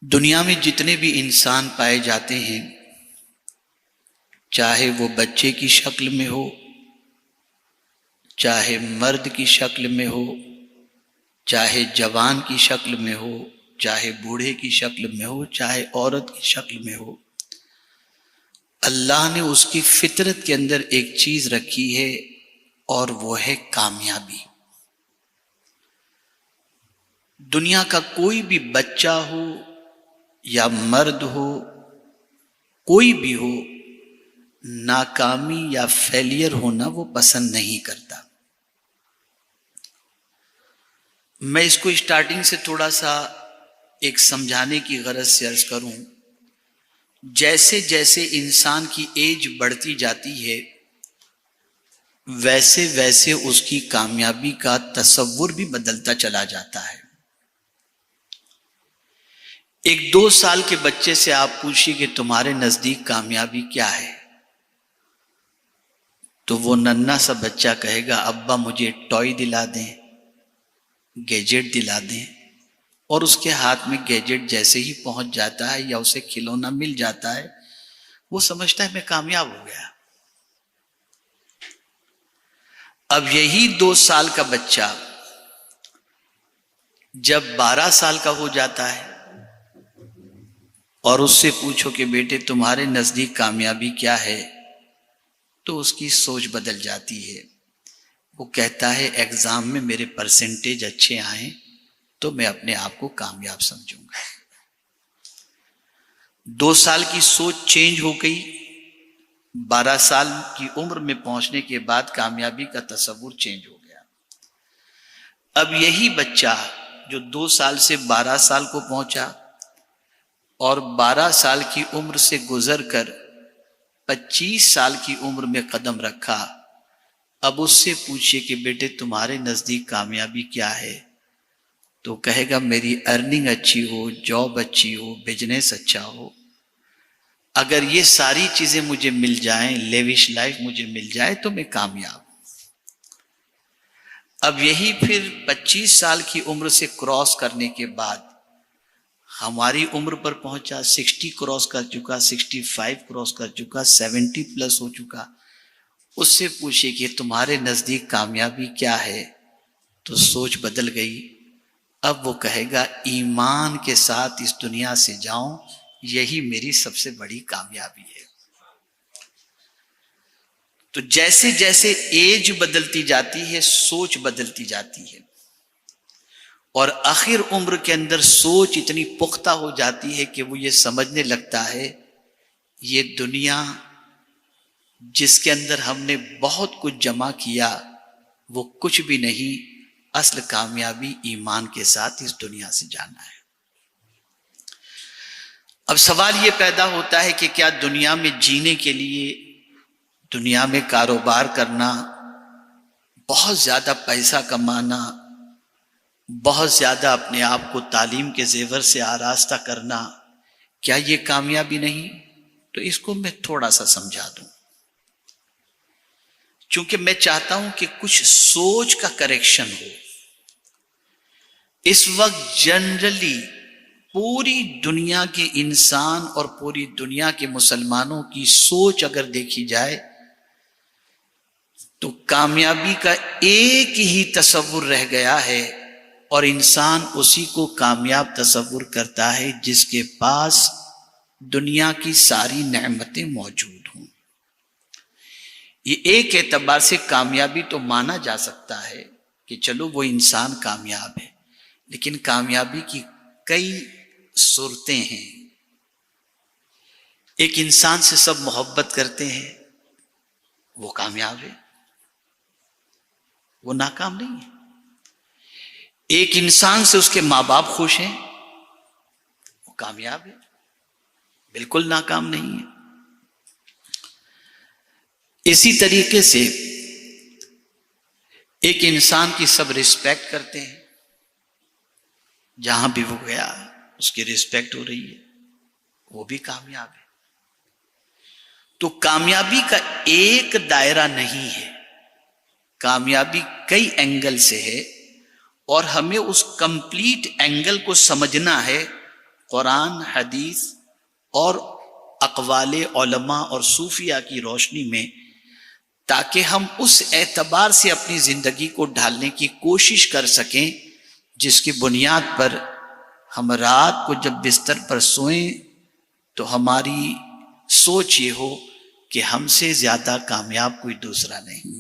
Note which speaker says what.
Speaker 1: دنیا میں جتنے بھی انسان پائے جاتے ہیں، چاہے وہ بچے کی شکل میں ہو، چاہے مرد کی شکل میں ہو، چاہے جوان کی شکل میں ہو، چاہے بوڑھے کی شکل میں ہو، چاہے عورت کی شکل میں ہو، اللہ نے اس کی فطرت کے اندر ایک چیز رکھی ہے اور وہ ہے کامیابی۔ دنیا کا کوئی بھی بچہ ہو یا مرد ہو، کوئی بھی ہو، ناکامی یا فیلئر ہونا وہ پسند نہیں کرتا۔ میں اس کو اسٹارٹنگ سے تھوڑا سا ایک سمجھانے کی غرض سے عرض کروں، جیسے جیسے انسان کی ایج بڑھتی جاتی ہے ویسے ویسے اس کی کامیابی کا تصور بھی بدلتا چلا جاتا ہے۔ ایک 2 سال کے بچے سے آپ پوچھیے کہ تمہارے نزدیک کامیابی کیا ہے، تو وہ ننھا سا بچہ کہے گا ابا مجھے ٹوائے دلا دیں، گیجٹ دلا دیں، اور اس کے ہاتھ میں گیجٹ جیسے ہی پہنچ جاتا ہے یا اسے کھلونا مل جاتا ہے وہ سمجھتا ہے میں کامیاب ہو گیا۔ اب یہی 2 سال کا بچہ جب 12 سال کا ہو جاتا ہے اور اس سے پوچھو کہ بیٹے تمہارے نزدیک کامیابی کیا ہے، تو اس کی سوچ بدل جاتی ہے۔ وہ کہتا ہے ایگزام میں میرے پرسنٹیج اچھے آئیں تو میں اپنے آپ کو کامیاب سمجھوں گا۔ 2 سال کی سوچ چینج ہو گئی، 12 سال کی عمر میں پہنچنے کے بعد کامیابی کا تصور چینج ہو گیا۔ اب یہی بچہ جو 2 سال سے 12 سال کو پہنچا اور 12 سال کی عمر سے گزر کر 25 سال کی عمر میں قدم رکھا، اب اس سے پوچھئے کہ بیٹے تمہارے نزدیک کامیابی کیا ہے، تو کہے گا میری ارننگ اچھی ہو، جاب اچھی ہو، بزنس اچھا ہو، اگر یہ ساری چیزیں مجھے مل جائیں، لیوش لائف مجھے مل جائے تو میں کامیاب ہوں۔ اب یہی پھر 25 سال کی عمر سے کراس کرنے کے بعد ہماری عمر پر پہنچا، 60 کراس کر چکا، 65 کراس کر چکا، 70 پلس ہو چکا، اس سے پوچھے کہ تمہارے نزدیک کامیابی کیا ہے، تو سوچ بدل گئی۔ اب وہ کہے گا ایمان کے ساتھ اس دنیا سے جاؤں، یہی میری سب سے بڑی کامیابی ہے۔ تو جیسے جیسے ایج بدلتی جاتی ہے سوچ بدلتی جاتی ہے، اور آخر عمر کے اندر سوچ اتنی پختہ ہو جاتی ہے کہ وہ یہ سمجھنے لگتا ہے یہ دنیا جس کے اندر ہم نے بہت کچھ جمع کیا وہ کچھ بھی نہیں، اصل کامیابی ایمان کے ساتھ اس دنیا سے جانا ہے۔ اب سوال یہ پیدا ہوتا ہے کہ کیا دنیا میں جینے کے لیے، دنیا میں کاروبار کرنا، بہت زیادہ پیسہ کمانا، بہت زیادہ اپنے آپ کو تعلیم کے زیور سے آراستہ کرنا، کیا یہ کامیابی نہیں؟ تو اس کو میں تھوڑا سا سمجھا دوں، چونکہ میں چاہتا ہوں کہ کچھ سوچ کا کریکشن ہو۔ اس وقت جنرلی پوری دنیا کے انسان اور پوری دنیا کے مسلمانوں کی سوچ اگر دیکھی جائے تو کامیابی کا ایک ہی تصور رہ گیا ہے، اور انسان اسی کو کامیاب تصور کرتا ہے جس کے پاس دنیا کی ساری نعمتیں موجود ہوں۔ یہ ایک اعتبار سے کامیابی تو مانا جا سکتا ہے کہ چلو وہ انسان کامیاب ہے، لیکن کامیابی کی کئی صورتیں ہیں۔ ایک انسان سے سب محبت کرتے ہیں، وہ کامیاب ہے، وہ ناکام نہیں ہے۔ ایک انسان سے اس کے ماں باپ خوش ہیں، وہ کامیاب ہے، بالکل ناکام نہیں ہے۔ اسی طریقے سے ایک انسان کی سب رسپیکٹ کرتے ہیں، جہاں بھی وہ گیا اس کی رسپیکٹ ہو رہی ہے، وہ بھی کامیاب ہے۔ تو کامیابی کا ایک دائرہ نہیں ہے، کامیابی کئی اینگل سے ہے، اور ہمیں اس کمپلیٹ اینگل کو سمجھنا ہے قرآن، حدیث اور اقوال علماء اور صوفیہ کی روشنی میں، تاکہ ہم اس اعتبار سے اپنی زندگی کو ڈھالنے کی کوشش کر سکیں جس کی بنیاد پر ہم رات کو جب بستر پر سوئیں تو ہماری سوچ یہ ہو کہ ہم سے زیادہ کامیاب کوئی دوسرا نہیں۔